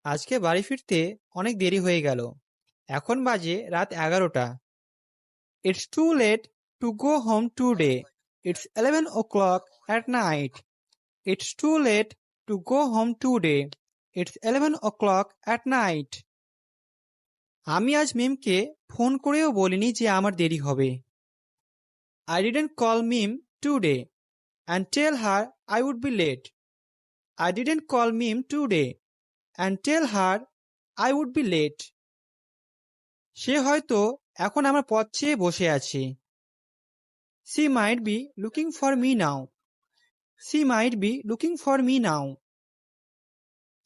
আজকে বাড়ি ফিরতে অনেক দেরি হয়ে গেল। এখন বাজে রাত 11টা। It's too late to go home today. It's 11 o'clock at night. It's too late to go home today. It's 11 o'clock at night. আমি আজ মিমকে ফোন করেও বলিনি যে আমার দেরি হবে। I didn't call Mim today and tell her I would be late. I didn't call Mim today and tell her I would be late. সে হয়তো এখন আমার পথ চেয়ে বসে আছে। She might be looking for me now. She might be looking for me now.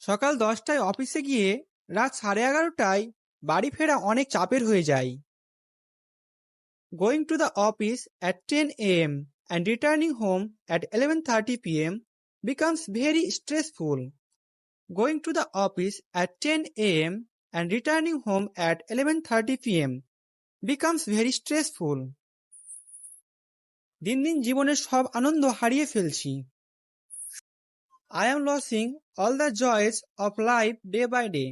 সকাল 10টায় অফিসে গিয়ে রাত 11:30টায় বাড়ি ফেরা অনেক চাপের হয়ে যায়। Going to the office at 10 a.m. and returning home at 11:30 p.m. becomes very stressful. Going to the office at 10 a.m. and returning home at 11:30 p.m. becomes very stressful. দিন দিন জীবনের সব আনন্দ হারিয়ে ফেলছি। I am losing all the joys of life day by day.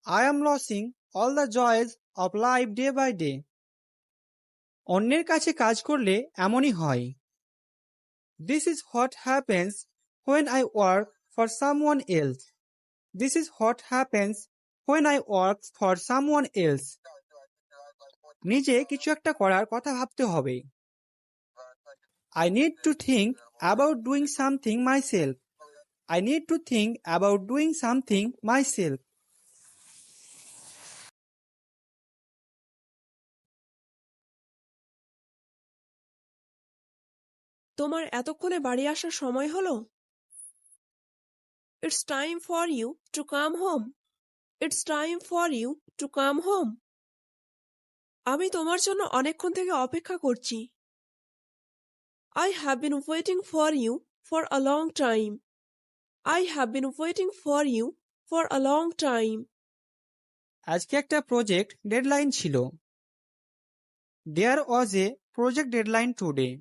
I am losing all the joys of life day by day. অন্যের কাছে কাজ করলে এমনই হয়। This is what happens when I work for someone else. This is what happens when I work for someone else. নিজে কিছু একটা করার কথা ভাবতে হবে। I need to think about doing something myself. I need to think about doing something myself. তোমার এতক্ষণে বাড়ি আসার সময় হলো? It's time for you to come home. It's time for you to come home. আমি তোমার জন্য অনেকক্ষণ থেকে অপেক্ষা করছি। I have been waiting for you for a long time. I have been waiting for you for a long time. আজকে একটা project deadline ছিল। There was a project deadline today.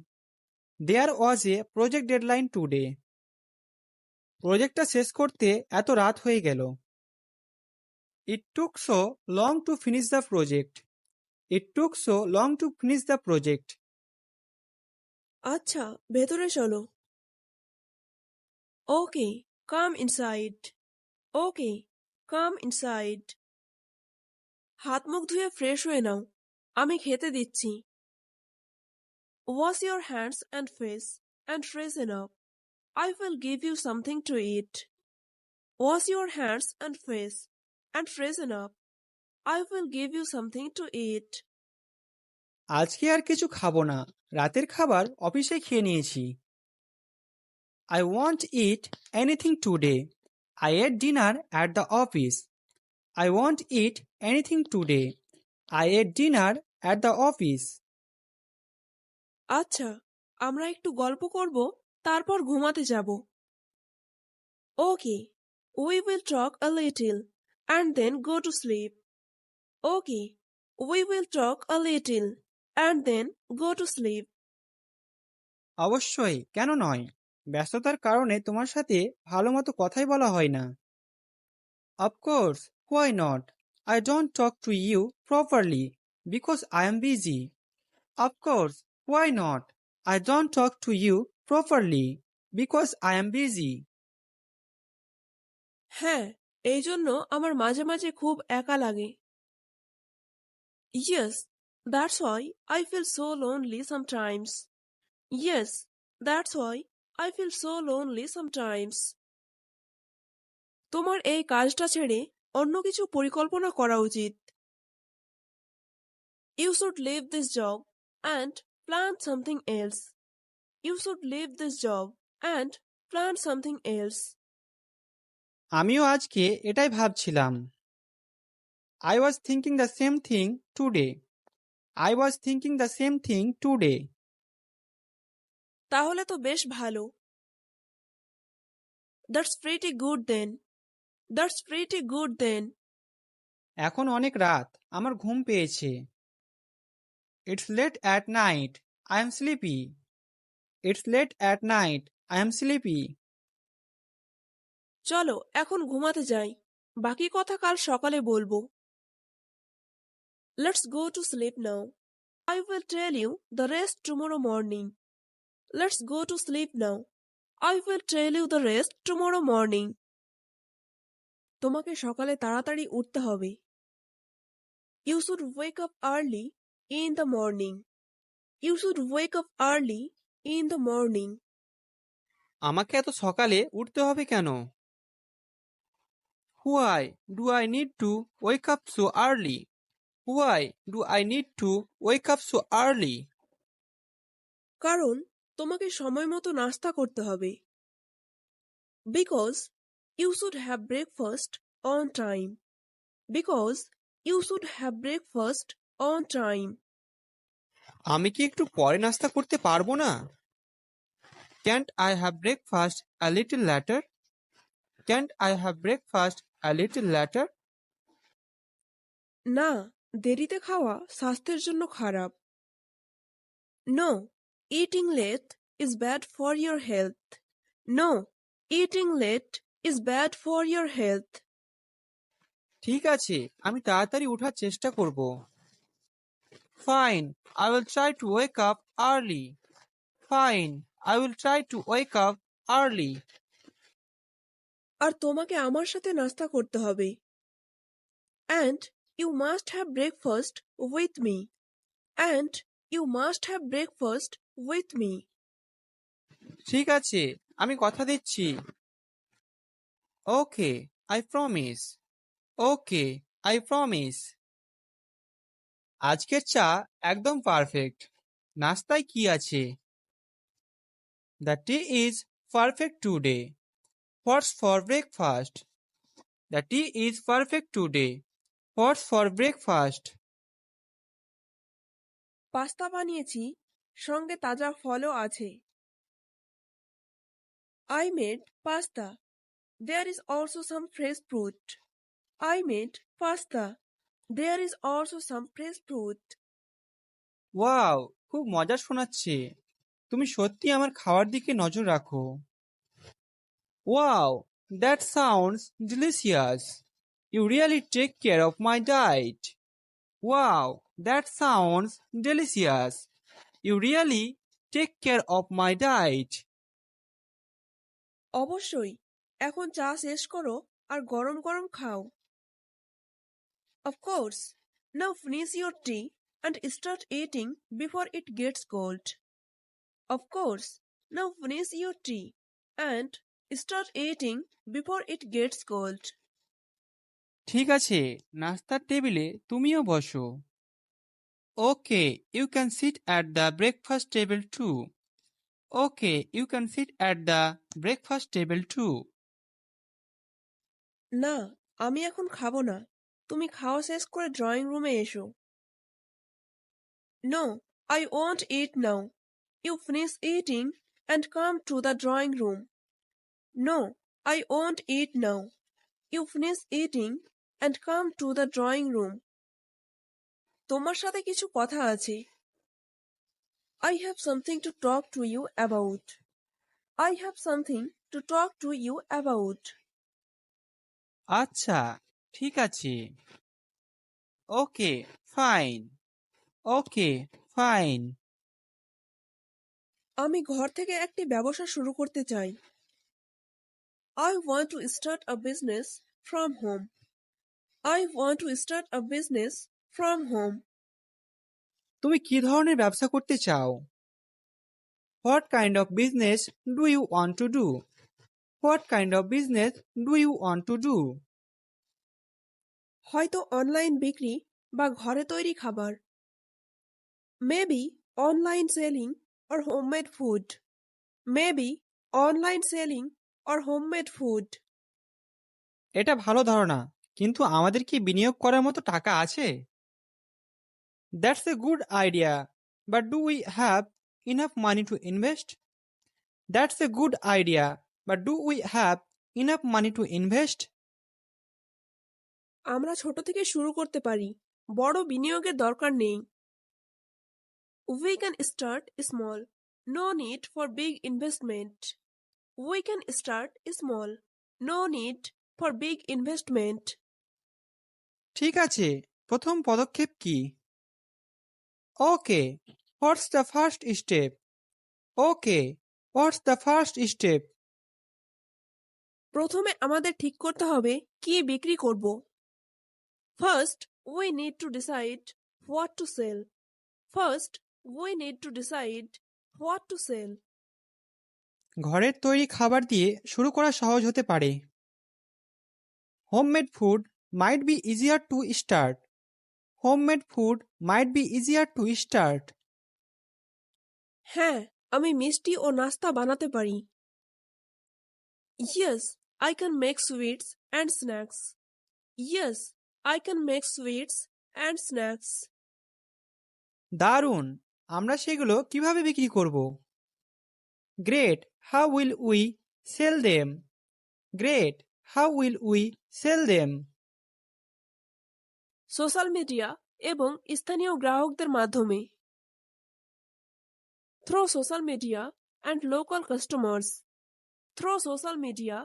There was a project deadline today. প্রজেক্টটা শেষ করতে এত রাত হয়ে গেল। It took so long to finish the project. It took so long to finish the project. আচ্ছা, ভেতরে চলো। Okay, come inside. Okay, come inside. হাত মুখ ধুয়ে ফ্রেশ হয়ে নাও, আমি খেতে দিচ্ছি। Wash your hands and face and freshen up. I will give you something to eat. Wash your hands and face and freshen up. I will give you something to eat. আজকে আর কিছু খাবো না, রাতের খাবার অফিসে খেয়ে নিয়েছি। I won't eat anything today. I ate dinner at the office. I won't eat anything today. I ate dinner at the office. আচ্ছা, আমরা একটু গল্প করব, তারপর ঘুমাতে যাব। Okay, we will talk a little and then go to sleep. Okay, we will talk a little and then go to sleep. অবশ্যই, কেন নয়? ব্যস্ততার কারণে তোমার সাথে ভালো মতো কথাই বলা হয় না। Of course, why not? I don't talk to you properly because I am busy. Of course, why not? I don't talk to you properly because I am busy. হ্যাঁ, এই জন্য আমার মাঝে মাঝে খুব একা লাগে। Yes, that's why I feel so lonely sometimes. Yes, that's why I feel so lonely sometimes. তোমার এই কাজটা ছেড়ে অন্য কিছু পরিকল্পনা করা উচিত। You should leave this job and plan something else. You should leave this job and plan something else. আমিও আজকে এটাই ভাবছিলাম। I was thinking the same thing today. I was thinking the same thing today. তাহলে তো বেশ ভালো। That's pretty good then. That's pretty good then. এখন অনেক রাত, আমার ঘুম পেয়েছে। It's late at night. I am sleepy. It's late at night. I am sleepy. চলো এখন ঘুমাতে যাই। বাকি কথা কাল সকালে বলবো। Let's go to sleep now. I will tell you the rest tomorrow morning. Let's go to sleep now. I will tell you the rest tomorrow morning. তোমাকে সকালে তাড়াতাড়ি উঠতে হবে। You should wake up early in the morning. You should wake up early in the morning. আমাকে এত সকালে উঠতে হবে কেন? Why do I need to wake up so early? Why do I need to wake up so early? কারণ তোমাকে সময় মতো নাস্তা করতে হবে। Because you should have breakfast on time. Because you should have breakfast on time. আমি কি একটু পরে নাস্তা করতে পারবো না? Can't I have breakfast a little later? Can't I have breakfast a little later? না, দেরিতে খাওয়া স্বাস্থ্যের জন্য খারাপ। No, eating late is bad for your health. No, eating late is bad for your health. ঠিক আছে, আমি তাড়াতাড়ি ওঠার চেষ্টা করব। Fine, I will try to wake up early. Fine, I will try to wake up early. আর তোমাকে আমার সাথে নাস্তা করতে হবে। And you must have breakfast with me. And you must have breakfast with me. ঠিক আছে, আমি কথা দিচ্ছি। Okay, I promise. Okay, I promise. আজকের চা একদম পারফেক্ট। নাস্তায় কি আছে? The tea is perfect today. What's for breakfast? The tea is perfect today. What's for breakfast? Pasta বানিয়েছি, সঙ্গে তাজা ফলও আছে। I made pasta. There is also some fresh fruit. I made pasta. There is also some fresh fruit. Wow, খুব মজার শোনাচ্ছে। তুমি সত্যি আমার খাওয়ার দিকে নজর রাখো। Wow, that sounds delicious. You really take care of my diet. Wow, that sounds delicious. You really take care of my diet. অবশ্যই, এখন চা শেষ করো আর গরম গরম খাও। Of course, now finish your tea and start eating before it gets cold. Of course, now finish your tea and start eating before it gets cold. ঠিক আছে, নাস্তার টেবিলে তুমিও বসো। Okay, you can sit at the breakfast table too. Okay, you can sit at the breakfast table too. না, আমি এখন খাবো না। তুমি খাওয়া শেষ করে ড্রয়িং রুমে এসো। No, I won't eat now. You finish eating and come to the drawing room. No, I won't eat now. You finish eating and come to the drawing room. তোমার সাথে কিছু কথা আছে। I have something to talk to you about. I have something to talk to you about. আচ্ছা, ঠিক আছে। Okay, fine. Okay, fine. আমি ঘর থেকে একটি ব্যবসা শুরু করতে চাই। I want to start a business from home. I want to start a business from home. তুমি কি ধরনের ব্যবসা করতে চাও? What kind of business do you want to do? What kind of business do you want to do? হয়তো online বিক্রি বা ঘরে তৈরি খাবার। Maybe online selling or homemade food. Maybe online selling or homemade food. এটা ভালো ধারণা, কিন্তু আমাদের কি বিনিয়োগ করার মতো টাকা আছে? That's a good idea, but do we have enough money to invest? That's a good idea, but do we have enough money to invest? আমরা ছোট থেকে শুরু করতে পারি, বড় বিনিয়োগের দরকার নেই। We can start small. No need for big investment. We can start small. No need for big investment. ঠিক আছে, প্রথম পদক্ষেপ কি? Okay, what's the first step? Okay, what's the first step? প্রথমে আমাদের ঠিক করতে হবে কি বিক্রি করব। First, we need to decide what to sell. First, we need to decide what to sell. ঘরের তৈরি খাবার দিয়ে শুরু করা সহজ হতে পারে। Homemade food might be easier to start. Homemade food might be easier to start. হ্যাঁ, আমি মিষ্টি ও নাস্তা বানাতে পারি। Yes, I can make sweets and snacks. Yes, I can make sweets and snacks. দারুণ, আমরা সেগুলো কিভাবে বিক্রি করব? Great, how will we sell them? Great, how will we sell them? Social media এবং স্থানীয় গ্রাহকদের মাধ্যমে। Through social media and local customers. Through social media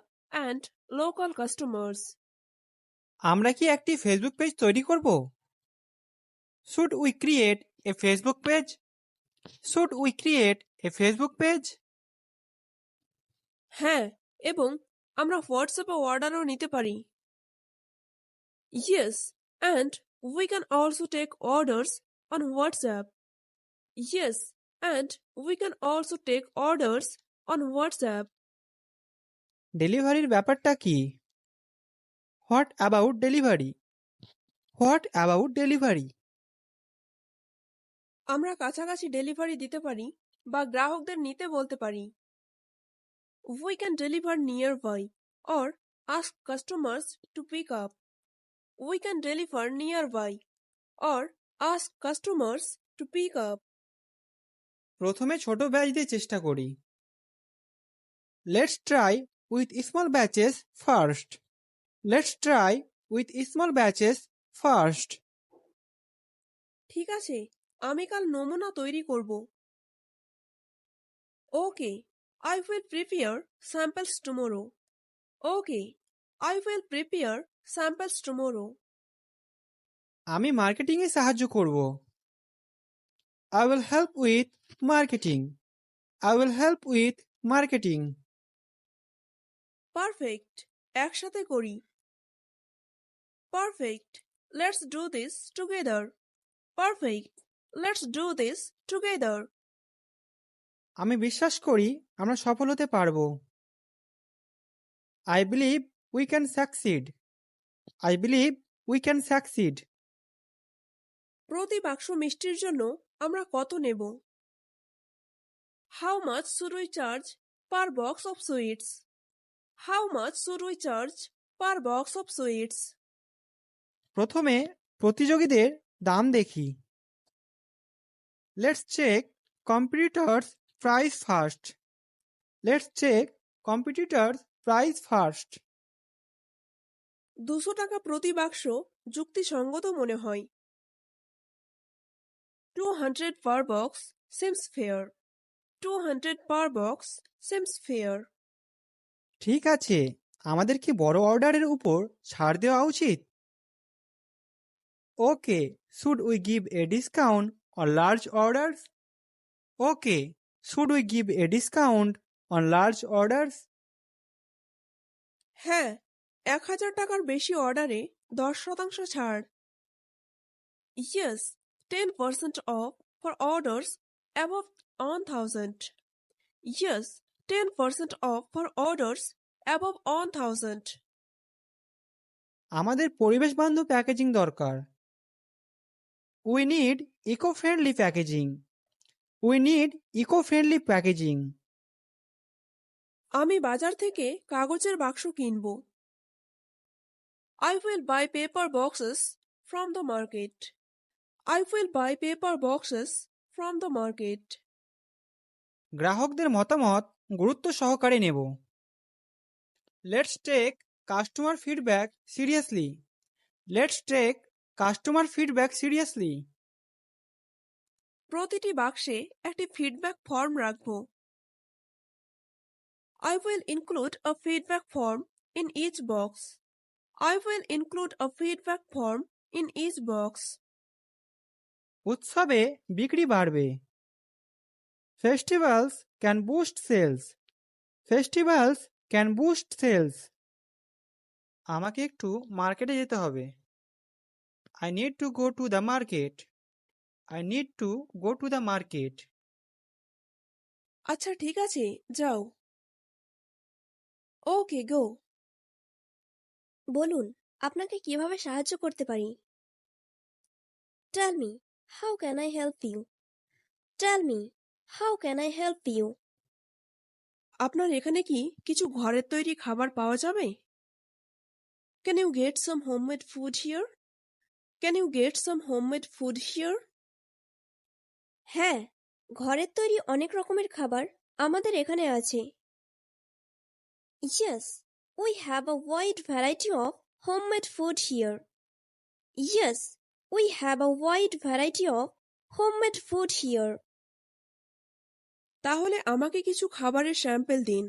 and local customers. আমরা কি একটি ফেসবুক পেজ তৈরি করব? Should we create a Facebook page? Should we create a Facebook page? হ্যাঁ, এবং আমরা হোয়াটসঅ্যাপে অর্ডারও নিতে পারি। Yes, and we can also take orders on WhatsApp. Yes, and we can also take orders on WhatsApp. ডেলিভারির ব্যাপারটা কি? What about delivery? What about delivery? আমরা কাছাকাছি ডেলিভারি দিতে পারি বা গ্রাহকদের নিতে বলতে পারি। We can deliver nearby or ask customers to pick up. We can deliver nearby or ask customers to pick up. প্রথমে ছোট ব্যাচ দিয়ে চেষ্টা করি। Let's try with small batches first. Let's try with small batches first. ঠিক আছে, আমি কাল নমুনা তৈরি করব। Okay, I will prepare samples tomorrow. Okay, I will prepare samples tomorrow. আমি মার্কেটিংয়ে সাহায্য করব। I will help with marketing. I will help with marketing. Perfect. একসাথে করি। Perfect. Let's do this together. Perfect. Let's do this together. আমি বিশ্বাস করি আমরা সফল হতে পারব। I believe we can succeed. I believe we can succeed. প্রতি বাক্স মিষ্টির জন্য আমরা কত নেব? How much should we charge per box of sweets? How much should we charge per box of sweets? প্রথমে প্রতিযোগীদের দাম দেখি। Let's check competitors' price first. Let's check competitors' price first. 200 টাকা প্রতি বাক্স যুক্তিসঙ্গত মনে হয়। 200 per box seems fair. 200 per box seems fair. ঠিক আছে, আমাদের কি বড় অর্ডারের উপর ছাড় দেওয়া উচিত? ওকে, should we give a discount on large orders? Okay, should we give a discount on large orders? হ্যাঁ, 1000 টাকার বেশি অর্ডারে 10% ছাড়। Yes, 10% off for orders above 1000. Yes, 10% off for orders above 1000. আমাদের পরিবেশ বান্ধব প্যাকেজিং দরকার। We need eco-friendly packaging. We need eco-friendly packaging. আমি বাজার থেকে কাগজের বাক্স কিনব। I will buy paper boxes from the market. I will buy paper boxes from the market. গ্রাহকদের মতামত গুরুত্ব সহকারে নেব। Let's take customer feedback seriously. Let's take customer feedback seriously. প্রতিটি বাক্সে একটি ফিডব্যাক ফর্ম রাখব। I will include a feedback form in each box. I will include a feedback form in each box. উৎসবে বিক্রি বাড়বে। Festivals can boost sales. Festivals can boost sales. আমাকে একটু মার্কেটে যেতে হবে। I need to go to the market. I need to go to the market. আচ্ছা ঠিক আছে, যাও। ওকে, গো। বলুন, আপনাকে কিভাবে সাহায্য করতে পারি? Tell me, how can I help you? Tell me, how can I help you? আপনার এখানে কি কিছু ঘরের তৈরি খাবার পাওয়া যাবে? Can you get some homemade food here? Can you get some homemade food here? হ্যাঁ, ঘরের তৈরি অনেক রকমের খাবার আমাদের এখানে আছে। Yes, we have a wide variety of homemade food here. Yes, we have a wide variety of homemade food here. তাহলে আমাকে কিছু খাবারের স্যাম্পল দিন।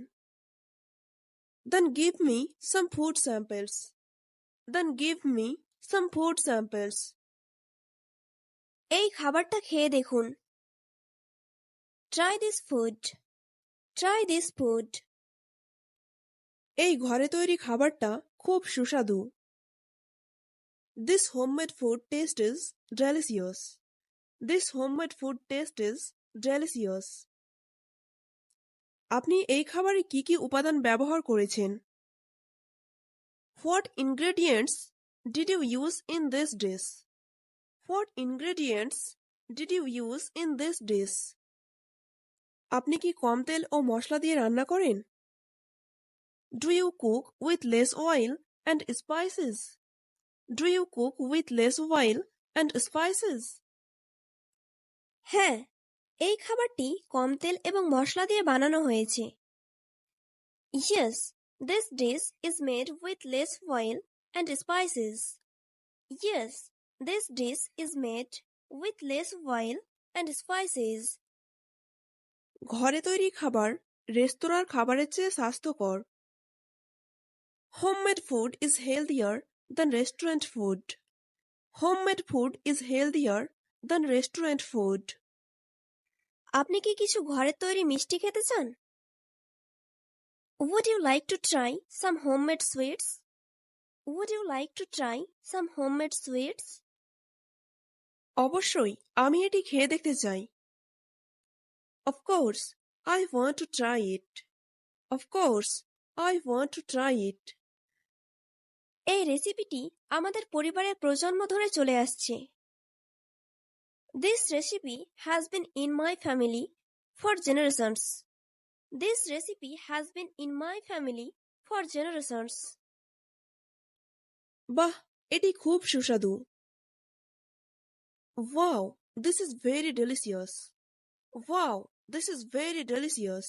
Then give me some food samples. Then give me some food samples. এই খাবারটা খেয়ে দেখুন। Try this food. Try this food. এই ঘরে তৈরি খাবারটা খুব সুস্বাদু। This homemade food taste is delicious. This homemade food taste is delicious. আপনি এই খাবারে কি কি উপাদান ব্যবহার করেছেন? What ingredients did you use in this dish? What ingredients did you use in this dish? আপনি কি কম তেল ও মশলা দিয়ে রান্না করেন? Do you cook with less oil and spices? Do you cook with less oil and spices? হ্যাঁ, এই খাবারটি কম তেল এবং মশলা দিয়ে বানানো হয়েছে। Yes, this dish is made with less oil and spices. Yes, this dish is made with less oil and spices. ঘরে তৈরি খাবার রেস্তোরাঁর খাবারের চেয়ে স্বাস্থ্যকর। Homemade food is healthier than restaurant food. Homemade food is healthier than restaurant food. আপনি কি কিছু ঘরের তৈরি মিষ্টি খেতে চান? Would you like to try some homemade sweets? Would you like to try some homemade sweets? অবশ্যই, আমি এটি খেয়ে দেখতে চাই। Of course, I want to try it. Of course, I want to try it. এই রেসিপিটি আমাদের পরিবারের প্রজন্ম ধরে চলে আসছে। This recipe has been in my family for generations. This recipe has been in my family for generations. বাহ, এটি খুব সুস্বাদু। Wow, this is very delicious. Wow, this is very delicious.